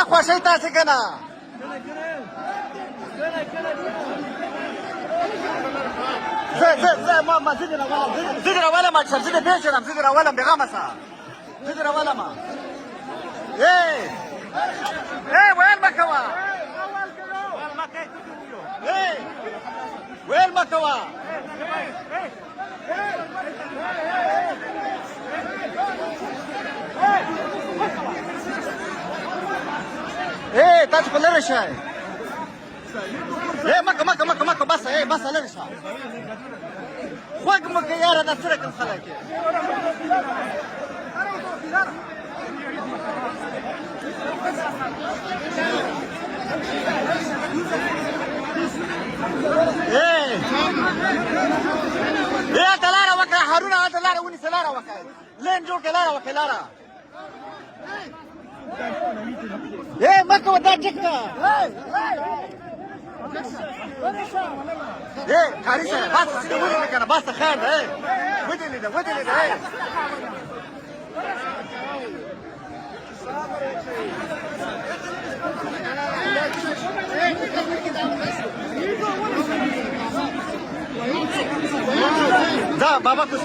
خوشی تاسې که نه زه دې راولم اکثر زه دې پېژنم زه دې راولم بېغمه شه زه دې راولم ویل مه کوه ویل مه کوه تاسو خو لرې شئ مکه بسه لرې شه خوږ مه که یاره دا څه رقم خلک یې هلته لاره وکړه هارونه هلته لاره ونیسه لاره وکړه لین جوړ کړه لاره وکړه لاره مه کوه دا ټیک ده کاري سره بس سیده ودرېږه که نه بس خیر ده ودرېږه دا بابا کوس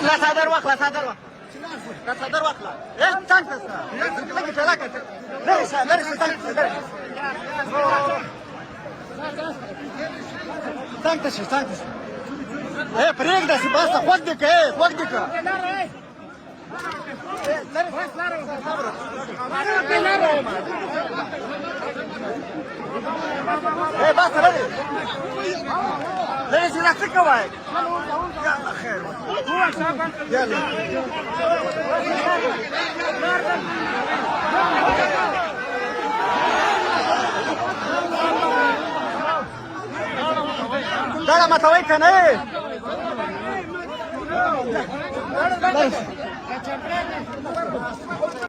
لا څادر واخله څادر واخله څنګ ته شه لږ چلاکه لرې شه څنګ ته شه پرېږده چې بس خوږ دې که بس لرې چې دا څه کوئ یاله خیر یاله دغه ماتوئ که نه